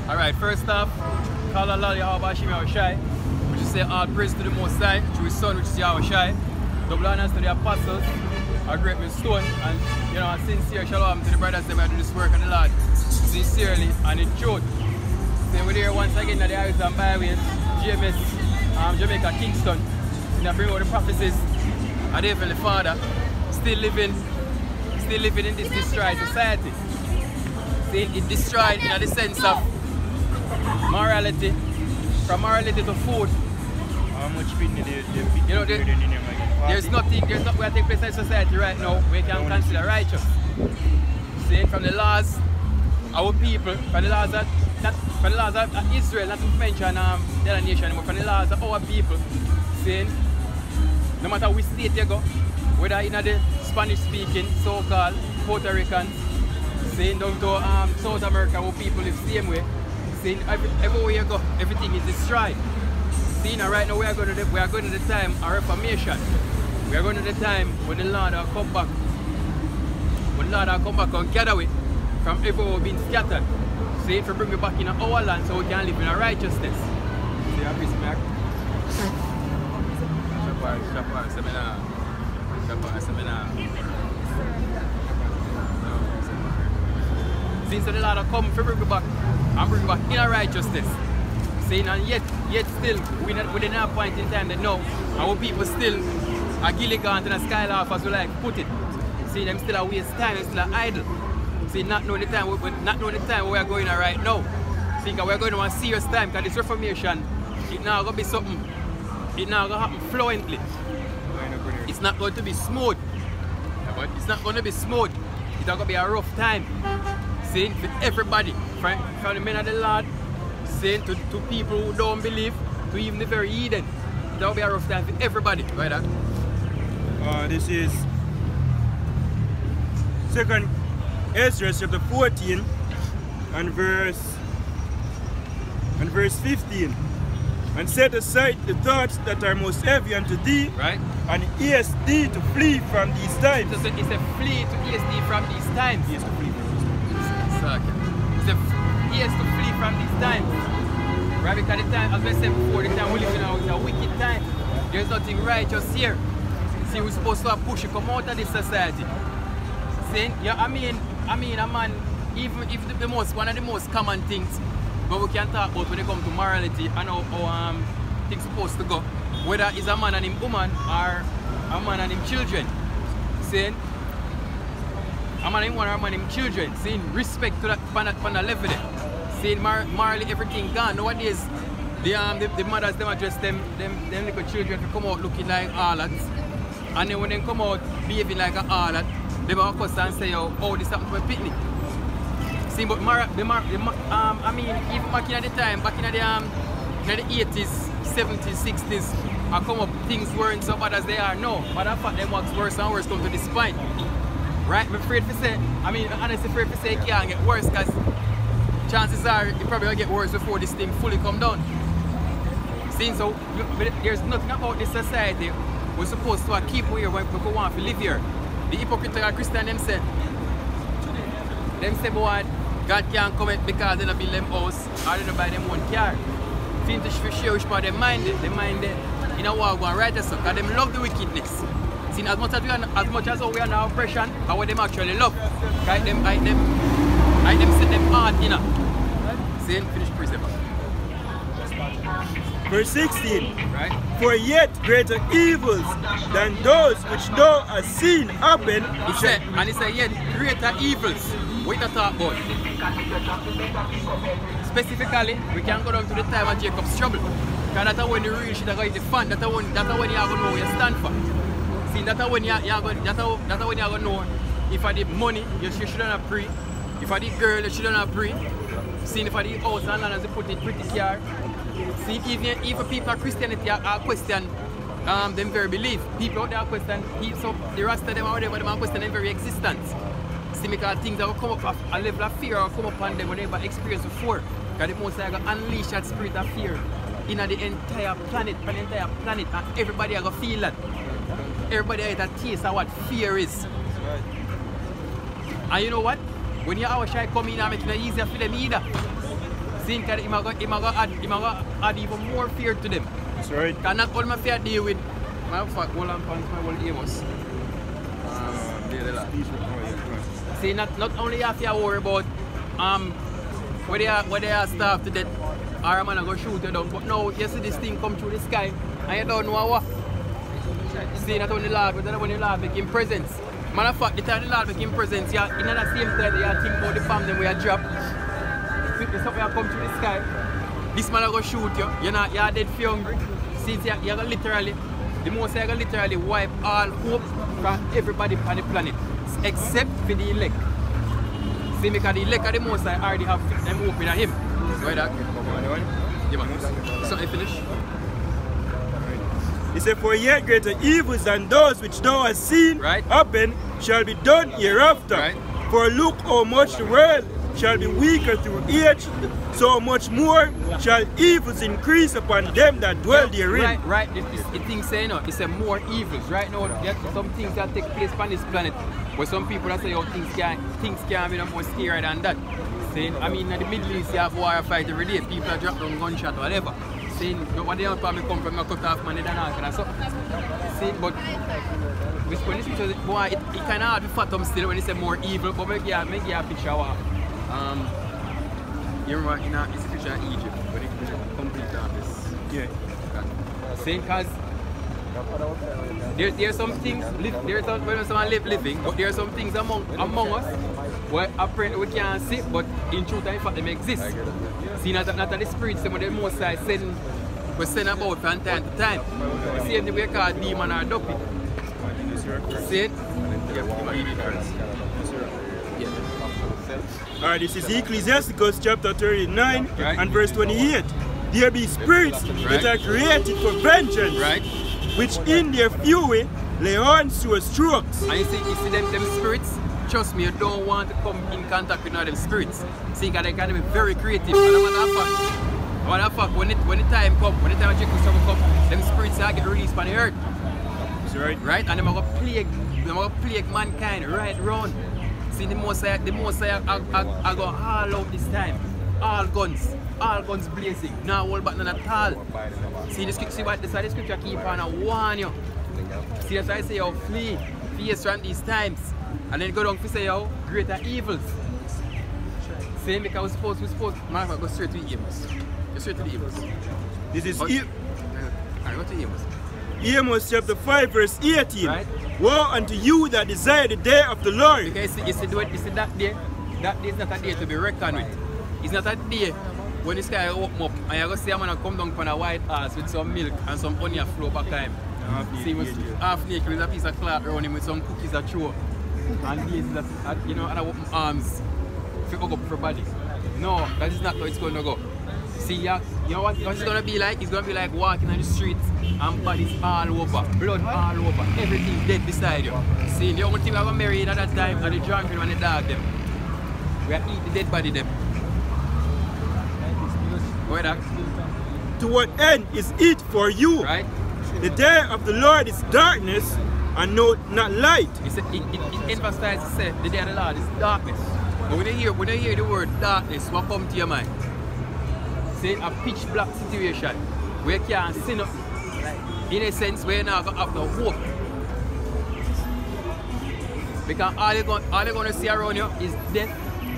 Alright, first off, call Allah Yahweh Hashem Yahushai, which is say all praise to the Most High, through His Son, which is Yahushai. Double honors to the apostles, our great stone, and you know, a sincere shalom to the brothers that do this work of the Lord, sincerely and in truth. So we're here once again at the Highways and Byways, GMS, Jamaica, Kingston, and I bring out the prophecies of the Heavenly Father, still living in this destroyed society. See, it destroyed in the sense of morality, from morality to food. How much feeding you know, there's nothing where take place in society right now we can consider righteous. See, from the laws, our people, from the laws of Israel, not to mention the other nation, but from the laws of our people, see, no matter which state you go, whether in the Spanish speaking, so-called Puerto Ricans, saying down to South America where people live the same way, saying everywhere you go, everything is destroyed. See, now right now we are going to the time of Reformation. We are going to the time when the Lord will come back. When the Lord will come back and gather with from everywhere being scattered. See, to bring me back in our land so we can live in a righteousness. See, I miss me. Shapar, seminar. Since the Lord will come to bring me back and bring me back in a righteousness. Saying, and yet still, within a point in time that no, our people still are gilligant and a skylark as we like put it. See, them still a waste time, them still are idle. See, not knowing the time where we are going right now. See, we are going to a serious time because this Reformation, it now going to be something, it now going to happen fluently. It's not going to be smooth. It's not going to be smooth. It's going to be a rough time. See, for everybody, from the men of the Lord, saying to people who don't believe, to even the very heathen. That will be a rough time for everybody, right? This is 2nd Ezra chapter 14 and verse 15. And set aside the thoughts that are most heavy unto thee, right? And haste thee to flee from these times. So it's a flee to haste thee from these times. Haste to flee from these times. It's a haste to flee from these times. Right, because the time, as I said before, the time we live in now is a wicked time. There's nothing righteous here. See, we're supposed to push it come out of this society. See, yeah, I mean, a man, even if one of the most common things, but we can talk about when it comes to morality and how things supposed to go. Whether it's a man and him woman or a man and him children. See, a man and him woman or a man and him children. See, respect to that on the level there. Saying morally everything gone. Nowadays, the mothers them address them little children to come out looking like harlots. And then when they come out behaving like a harlot, they will cuss and say, oh, this happened to a picnic. See, but I mean, even back in the time, back in the 80s, 70s, 60s, I come up, things weren't so bad as they are now. Matter of fact, them what's worse and worse come to this point. Right? I'm afraid to say, honestly afraid to say it can't get worse because chances are it probably will get worse before this thing fully come down. See, so there's nothing about this society we're supposed to keep here when people want to live here. The hypocritical Christian them say, boy, God can't come in because they don't build them house or they don't buy them one car. Think to share which part they mind it. They mind it in a war going right as because they love the wickedness. See, as much as we are now oppression, and what them actually love. Right? Them set them hard, you know. See, finish precept. Verse 16. Right? For yet greater evils than those which thou hast seen happen. He said yet greater evils. What you talk about? Specifically, we can go down to the time of Jacob's trouble. Because that's when the real shit are going to fund. That's when you are going to know what you stand for. See, that's when you are going to know if I did money, you shouldn't have pray. If I did girl, you shouldn't have pray. See, if I did house and land, as you put it, pretty car. See, even people of Christianity are question them very belief. People out there are question, so the rest of them or whatever, them are question them very existence. See, because things that will come up, a level of fear will come upon them when they never experienced before. Because the most are going to unleash that spirit of fear in the entire planet, and everybody are going to feel that. Everybody has a taste of what fear is. And you know what? When your hour shy come in and make it easier for them either. See, because him go add even more fear to them. That's right. Because not all my fear deal with my fuck, hold on pants, my whole Amos. See, not only have to worry about whether they are starved to death or a man go shoot you down, but now you see this thing come through the sky and you don't know what. See, not only Lord, but when the Lord make him presence. Matter of fact, the time the Lord make him presence, you in the same time you think about the family where you drop. Quickly something come through the sky. This man go shoot you, you're dead for hungry. Since you're gonna literally, the most you're gonna literally wipe all hope from everybody on the planet. Except for the elect. See, because the elect are the most I already have them hope in him. Right, that? Yeah, man. So, I finish. He said, for yet greater evils than those which thou hast seen happen shall be done hereafter. Right. For look how much the world shall be weaker through age, so much more shall evils increase upon them that dwell therein. Right. The thing say, you know, it's a more evils. Right now, there are some things that take place on this planet. But some people that say, oh, things can be more scary than that. Saying, I mean, in the Middle East, you have war fight every day. People are dropping down gunshot or whatever. Saying, what they don't probably come from a cut off man, they don't know, and so. Saying, but when this picture, boy, it kind of hard to fathom still when they say more evil. But make you a picture of you remember in a picture of Egypt, when it complete darkness. Yeah. Saying, because there are some things, there are some living, but there are some things among us where apparently we can't see, but in truth and in fact they exist. See, not the spirits, some of the most I send about from time to time. The same thing we call demon or duppy. See it? Alright, this is Ecclesiasticus chapter 39 and verse 28. There be spirits that are created for vengeance, which in their fury lay on to strokes. And you see them spirits, trust me, you don't want to come in contact with them spirits. See, because they can be very creative. And matter of fact, when the time comes, when the time of Jekyll comes, them spirits are get released from the earth. That's right. Right? And they're going to plague mankind right round. See, the most I go all out this time. All guns blazing. Now hold back none at all. See the scripture keep on and warn you. See, that's why I say, yo, flee from these times. And then go down to say, yo, greater evils. Same because we're supposed to go straight to the evils. Go straight to the evils. This is go to Amos. Amos chapter 5 verse 18. Right? Woe unto you that desire the day of the Lord. Because you see that day is not a day to be reckoned with. It's not a day when the sky open up and you're going to see a man come down from a white ass with some milk and some onion flow back time. See, he was half naked with a piece of cloth around him with some cookies at throw. And these that, you know, and open arms to hug up everybody. No, that is not how it's going to go. See, you know what it's going to be like? It's going to be like walking on the streets and bodies all over, blood all over, everything dead beside you. See, the only thing I was married at that time are the drunken and the dog them. We are eating the dead body them. Where that? To what end is it for you? Right? The day of the Lord is darkness and not light. It emphasizes the day of the Lord is darkness. But when you hear the word darkness, what comes to your mind? Say a pitch black situation where you can't see nothing. In a sense where you're not going to have no hope. Because all you're going to see around you is death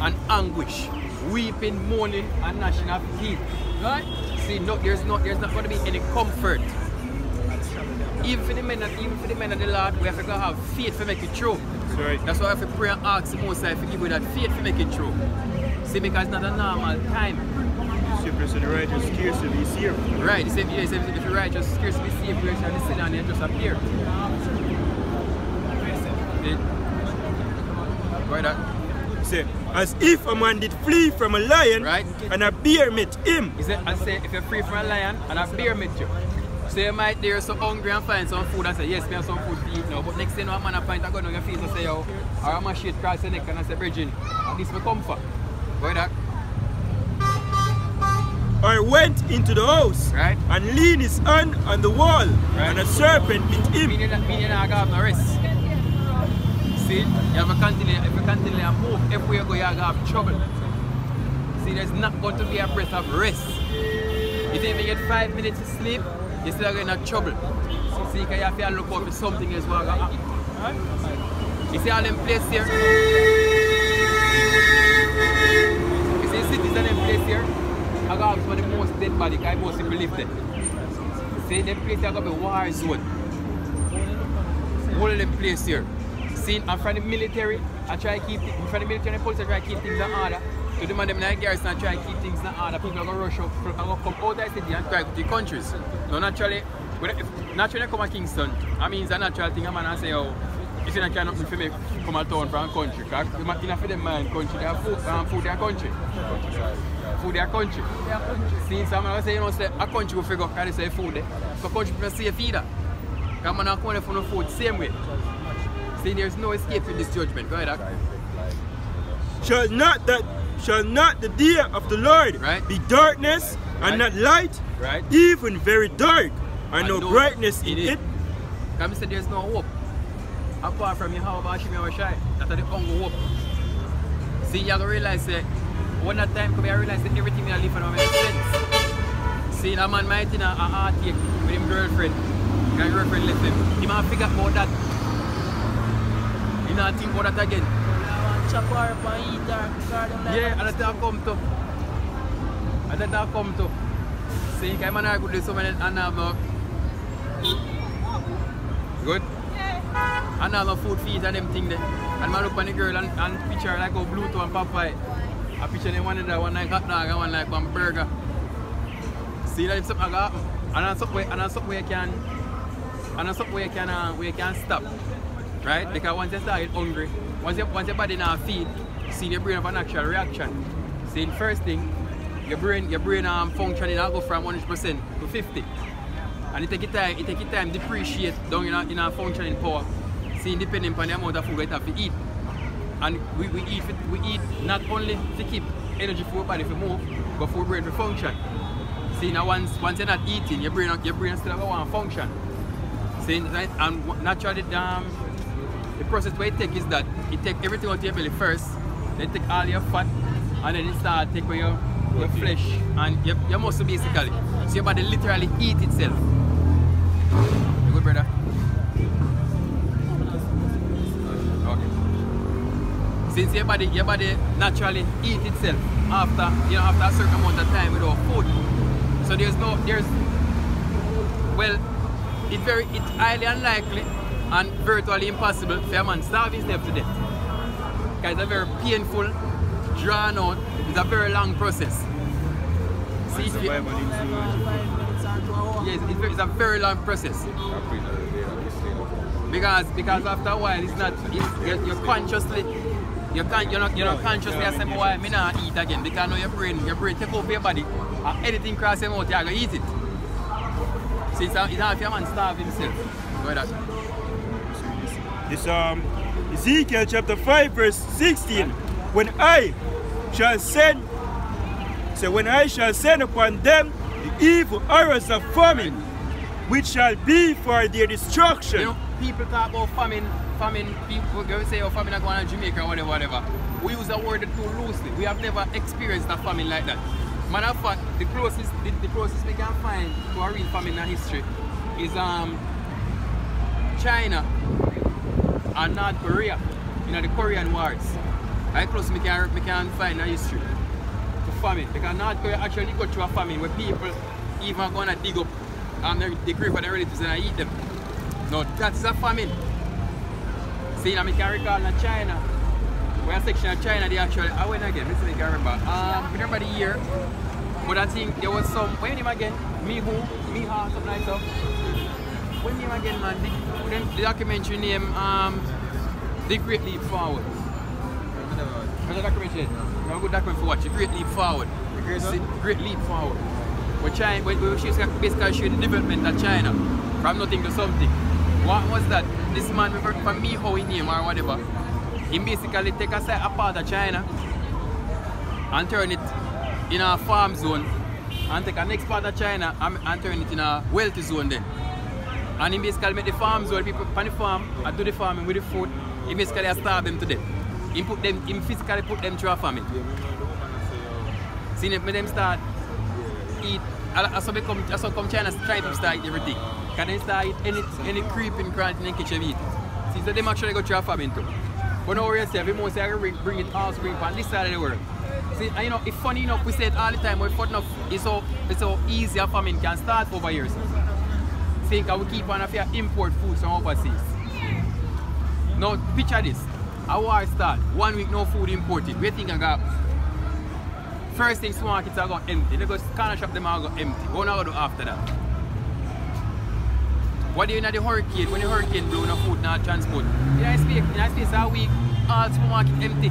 and anguish. Weeping, mourning, and gnashing of teeth. Right? See, there's not going to be any comfort. Even for the men of the Lord, we have to have faith to make it true. Right. That's why I have to pray and ask the Most High to give you that faith to make it true. See, because it's not a normal time. So the righteous scarcely be saved. Right, he said if the righteous scarcely be saved, where shall the sinner and they just appear? Why that? He said, as if a man did flee from a lion and a bear met him. He said, if you're free from a lion and a bear met you. So you might there so hungry and find some food and say, yes, we have some food to eat now. But next thing you know, a man a pint and go on your face and say, yo, or a man shit across your neck and I say, Bridging, and this will comfort. Why that? Or went into the house and leaned his hand on the wall and a serpent bit him. Meaning I have no rest. See, if you continue to move, everywhere you go, you have trouble. See, See, there's not going to be a breath of rest. If you even get 5 minutes of sleep, you're still going to get in trouble. See, you have to look out for something as well. You see all them places here? You see cities and them places here? I got some of the most dead body because most people live there. See, them places are going to be war zone. All of them places here. See, and from the military, I try to keep from the military and the police, I try to keep things in order. To the man them in the garrison, I try to keep things in order. People are going to rush up, are going to come out of the city and try to go to the countries. No, naturally, naturally come to Kingston, I mean it's a natural thing. A man and say, oh, if you don't care nothing for me, come to town from a country. Because enough of them mind country, they have food their country. Food their country. See, someone say, you know, say a country will figure out because they say food there. So country people say either. Because man not coming for no food same way. See, there's no escape in this judgment. Go ahead, Shall not the day of the Lord be darkness and not light, even very dark, and no brightness in it? Because I said there's no hope. Apart from you, how about Shimmy or Shai? That's the only hope. See, you have to realize that when that time comes, I realize that everything in life makes sense. See, that man might in a heartache with his girlfriend. His girlfriend left him. He might figure out that. He might think about that again. Yeah, and that's how come to. And that's how come to. See, because man are good with so many and have good? And all the food fees and them thing there. And man look on the girl and picture like a Bluetooth and Popeye. I picture them one like hot dog and one like one burger. See that if something like that and something where you can stop. Right? Because once you start hungry, once your body now feed, see your brain have an actual reaction. See, the first thing, your brain functioning now go from 100% to 50. And it take time depreciate down in our functioning power. See, depending on the amount of food we have to eat. And we eat not only to keep energy for our body to move, but for our brain to function. See, now once you're not eating, your brain still going to function. See, and naturally the process where it take is that it take everything out of your belly first, then take all your fat, and then it start take away your flesh and your muscle basically. So your body literally eat itself. You good, brother? Okay. Since your body naturally eat itself after a certain amount of time without food. So it's highly unlikely and virtually impossible for a man starve himself to death. Because it's a very painful, drawn out, it's a very long process. See, yes, it's a very long process. Because after a while, you're consciously, you're not consciously saying, why I'm not eat again. Because now your brain take over your body, and anything cross your mouth, you're going to eat it. So it's hard for a man starve himself. Go ahead. This Ezekiel chapter 5 verse 16. When I shall send upon them the evil arrows of famine, which shall be for their destruction. You know, people talk about famine, people go say, oh, famine are going to Jamaica or whatever. We use the word too loosely. We have never experienced a famine like that. Matter of fact, the closest we can find to a real famine in history is China and North Korea, the Korean wars. How close we can find a history to famine. Because North Korea actually go through a famine where people even going to dig up the grave of their relatives and eat them. No, that is a famine. See, I can recall in China, where a section of China, they actually, I went again, let's see if I can remember. I remember the year, but I think there was some, what name again? Miha, something like that. What name again, man? The documentary name, The Great Leap Forward. What's the documentary? A good documentary for watch, The Great Leap Forward. Great Leap Forward. Where China, where she basically showed the development of China from nothing to something. What was that? This man from Miho in name or whatever, he basically take a part of China and turn it in a farm zone and take a next part of China and turn it in a wealthy zone then. And he basically make the farm zone, people on the farm and do the farming with the food, he basically starve them to death. He physically put them through a famine. See them start eat. Also come China try to start eat everything. Can they start eat any creeping crunch in the kitchen eat? See, so them actually go through a famine too. But now we say, we must say bring it all spring from this side of the world. See, and you know, it's funny enough, we say it all the time, but funny enough, it's so easy a famine can start over here. See, we keep on import food from overseas. Now, picture this. A war start, 1 week no food imported. We think I got first thing supermarkets are going empty. They go corner shop them are going empty. What are we going to do after that? What do you know the hurricane? When the hurricane blow, no food, no transport. In a space a week, all supermarket empty.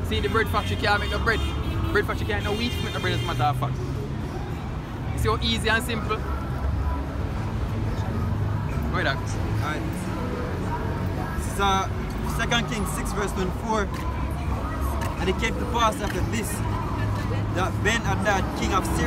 See, the bread factory can't make no bread. Bread factory can't no wheat to make no bread, as a matter of fact. You see how easy and simple? Go ahead, Alright. So, 2 Kings 6 verse 24. And it came to pass after this that Ben-Hadad, king of Syria,